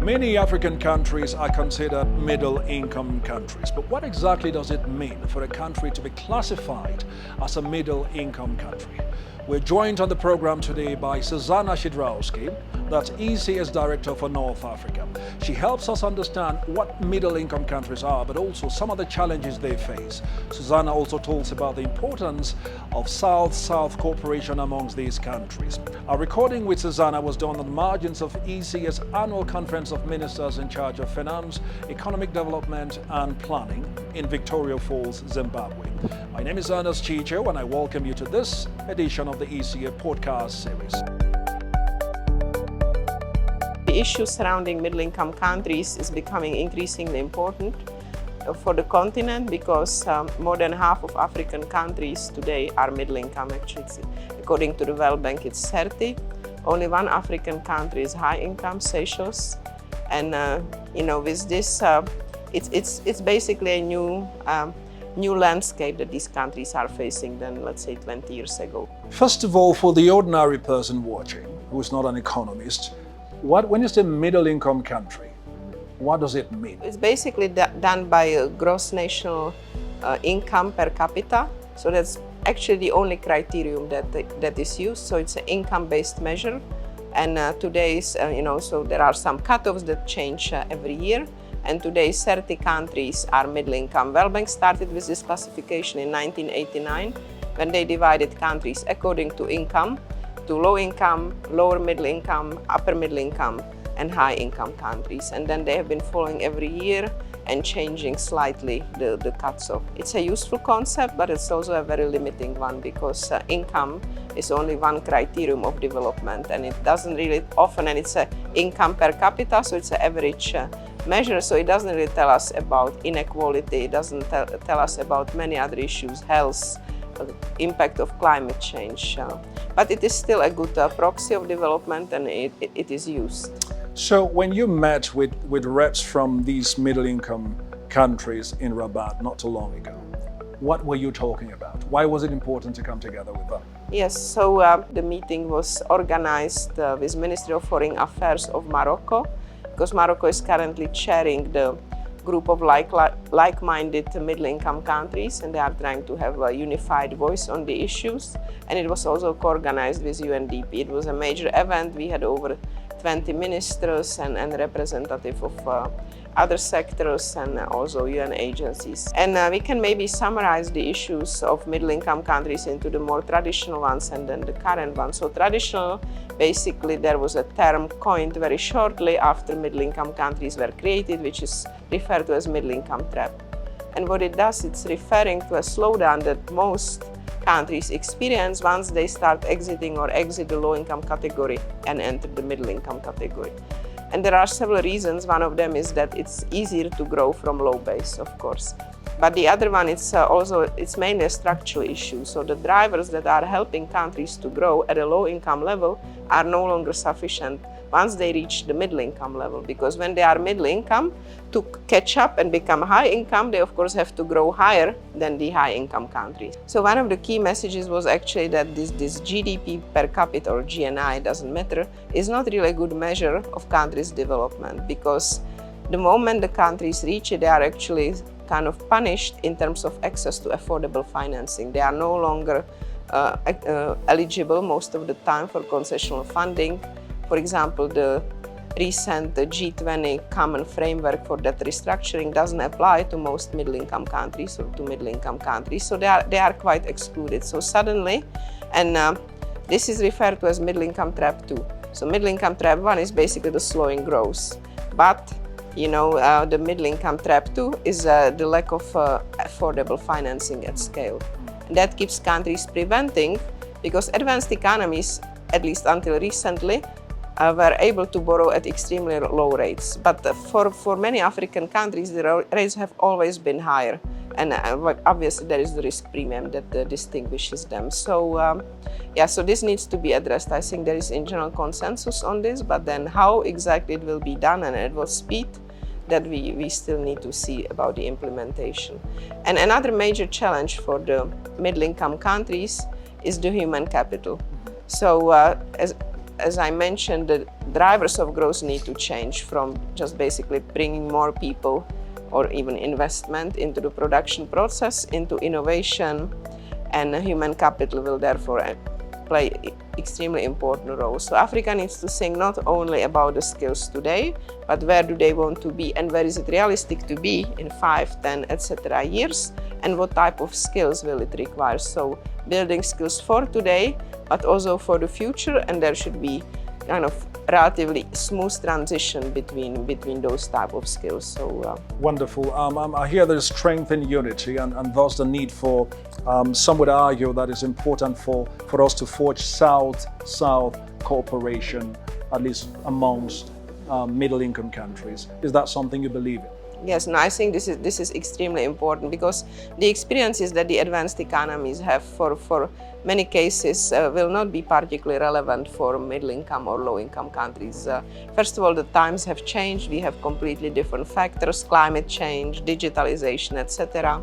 Many African countries are considered middle-income countries, but what exactly does it mean for a country to be classified as a middle-income country? We're joined on the program today by Zuzana Schwidrowski, that's ECA's Director for North Africa. She helps us understand what middle-income countries are, but also some of the challenges they face. Zuzana also talks about the importance of South-South cooperation amongst these countries. Our recording with Zuzana was done on the margins of ECA's annual Conference of Ministers in charge of Finance, Economic Development and Planning in Victoria Falls, Zimbabwe. My name is Ernest Chicho and I welcome you to this edition of the ECA podcast series. The issue surrounding middle-income countries is becoming increasingly important for the continent because more than half of African countries today are middle-income. Actually, according to the World Bank, it's 30. Only one African country is high-income, Seychelles, and with this, it's basically a new landscape that these countries are facing than, let's say, 20 years ago. First of all, for the ordinary person watching, who is not an economist, when you say middle-income country, what does it mean? It's basically done by a gross national income per capita. So that's actually the only criterion that is used. So it's an income-based measure. And today's, so there are some cutoffs that change every year. And today 30 countries are middle-income. World Bank started with this classification in 1989 when they divided countries according to income, to low income, lower middle income, upper middle income, and high income countries. And then they have been following every year and changing slightly the cuts off. It's a useful concept, but it's also a very limiting one because income is only one criterion of development, and it doesn't really often, and it's an income per capita, so it's an average measure, so it doesn't really tell us about inequality, it doesn't tell us about many other issues, health, impact of climate change. But it is still a good proxy of development, and it is used. So when you met with reps from these middle-income countries in Rabat not too long ago, what were you talking about? Why was it important to come together with them? Yes, so the meeting was organized with Ministry of Foreign Affairs of Morocco, because Morocco is currently chairing the group of like-minded middle-income countries, and they are trying to have a unified voice on the issues. And it was also co-organized with UNDP. It was a major event. We had over 20 ministers and representatives of other sectors and also UN agencies. And we can maybe summarize the issues of middle-income countries into the more traditional ones and then the current ones. So traditional, basically there was a term coined very shortly after middle-income countries were created, which is referred to as middle-income trap. And what it does, it's referring to a slowdown that most countries experience once they start exiting or exit the low-income category and enter the middle-income category. And there are several reasons. One of them is that it's easier to grow from low base, of course. But the other one, it's mainly a structural issue. So the drivers that are helping countries to grow at a low income level are no longer sufficient once they reach the middle income level. Because when they are middle income, to catch up and become high income, they of course have to grow higher than the high income countries. So one of the key messages was actually that this GDP per capita, or GNI, doesn't matter, is not really a good measure of countries' development, because the moment the countries reach it, they are actually kind of punished in terms of access to affordable financing. They are no longer eligible most of the time for concessional funding. For example, the recent G20 common framework for debt restructuring doesn't apply to most middle-income countries or to middle-income countries, so they are quite excluded. So suddenly, and this is referred to as middle-income trap 2. So middle-income trap 1 is basically the slowing growth, but the middle-income trap 2 is the lack of affordable financing at scale. And that keeps countries preventing, because advanced economies, at least until recently, were able to borrow at extremely low rates. But for many African countries, the rates have always been higher. And obviously there is the risk premium that distinguishes them. So so this needs to be addressed. I think there is in general consensus on this, but then how exactly it will be done and at what speed, that we still need to see about the implementation. And another major challenge for the middle-income countries is the human capital. So as I mentioned, drivers of growth need to change from just basically bringing more people or even investment into the production process, into innovation, and human capital will therefore play extremely important role. So Africa needs to think not only about the skills today, but where do they want to be and where is it realistic to be in 5, 10, etc. years, and what type of skills will it require. So building skills for today, but also for the future, and there should be kind of relatively smooth transition between those type of skills. So wonderful. I hear there's strength in unity, and thus the need for, some would argue that it's important for us to forge South-South cooperation, at least amongst middle-income countries. Is that something you believe in? Yes, no, I think this is extremely important, because the experiences that the advanced economies have for many cases will not be particularly relevant for middle-income or low-income countries. First of all, the times have changed. We have completely different factors: climate change, digitalization, etc.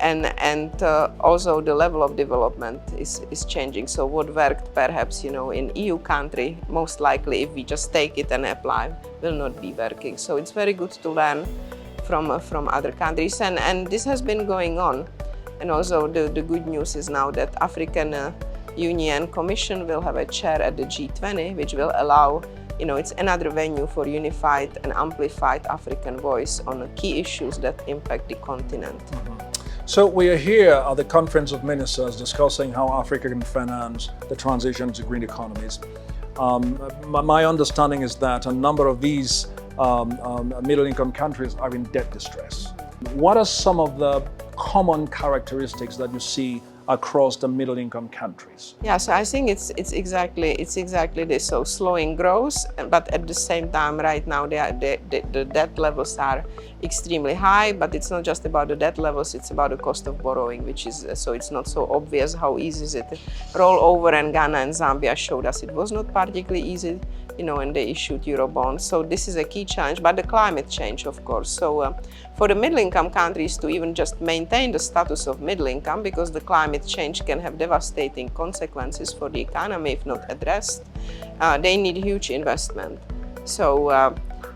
And also the level of development is changing. So what worked perhaps, in EU country, most likely if we just take it and apply, will not be working. So it's very good to learn from other countries, and this has been going on. And also the good news is now that African Union Commission will have a chair at the G20, which will allow, it's another venue for unified and amplified African voice on key issues that impact the continent. So we are here at the Conference of Ministers discussing how Africa can finance the transition to green economies. My understanding is that a number of these middle-income countries are in debt distress. What are some of the common characteristics that you see across the middle-income countries? Yeah, so I think it's exactly this. So slowing growth, but at the same time, right now the debt levels are extremely high. But it's not just about the debt levels; it's about the cost of borrowing, which is so it's not so obvious how easy is it. Roll over, and Ghana and Zambia showed us it was not particularly easy, and they issued Eurobonds. So this is a key challenge. But the climate change, of course. So for the middle-income countries to even just maintain the status of middle income, because the climate change can have devastating consequences for the economy if not addressed, they need huge investment. So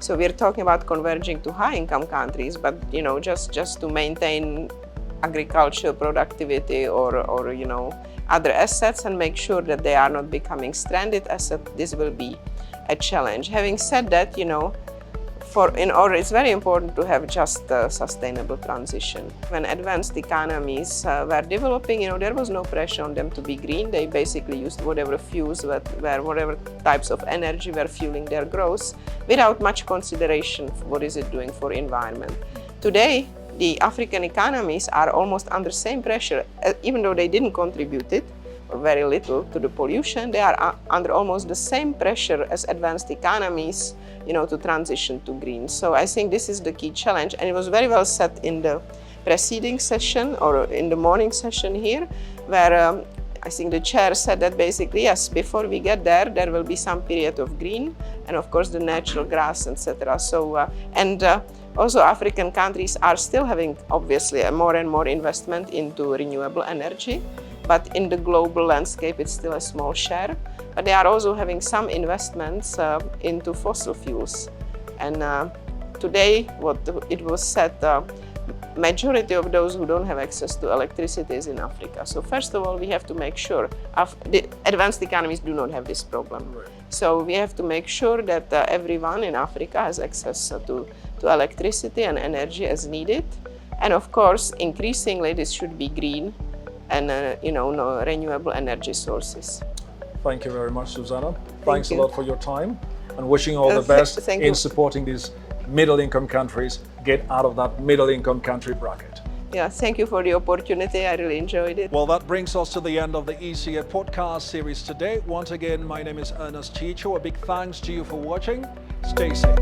we're talking about converging to high-income countries, but just to maintain agricultural productivity or other assets and make sure that they are not becoming stranded assets, this will be a challenge. Having said that, it's very important to have just a sustainable transition. When advanced economies were developing, there was no pressure on them to be green. They basically used whatever fuels, whatever types of energy were fueling their growth, without much consideration for what is it doing for environment. Today, the African economies are almost under the same pressure, even though they didn't contribute it, or very little, to the pollution. They are under almost the same pressure as advanced economies, to transition to green. So I think this is the key challenge, and it was very well said in the preceding session or in the morning session here, where I think the chair said that basically, yes, before we get there, there will be some period of green, and of course the natural grass, etc. So also African countries are still having obviously a more and more investment into renewable energy, but in the global landscape it's still a small share. But they are also having some investments into fossil fuels. And today, what it was said, majority of those who don't have access to electricity is in Africa. So first of all, we have to make sure the advanced economies do not have this problem. Right. So we have to make sure that everyone in Africa has access to electricity and energy as needed. And of course, increasingly, this should be green and renewable energy sources. Thank you very much, Zuzana. Thanks a lot for your time, and wishing you all the best in supporting these middle-income countries get out of that middle-income country bracket. Yeah, thank you for the opportunity. I really enjoyed it. Well, that brings us to the end of the ECA podcast series today. Once again, my name is Ernest Chicho. A big thanks to you for watching. Stay safe.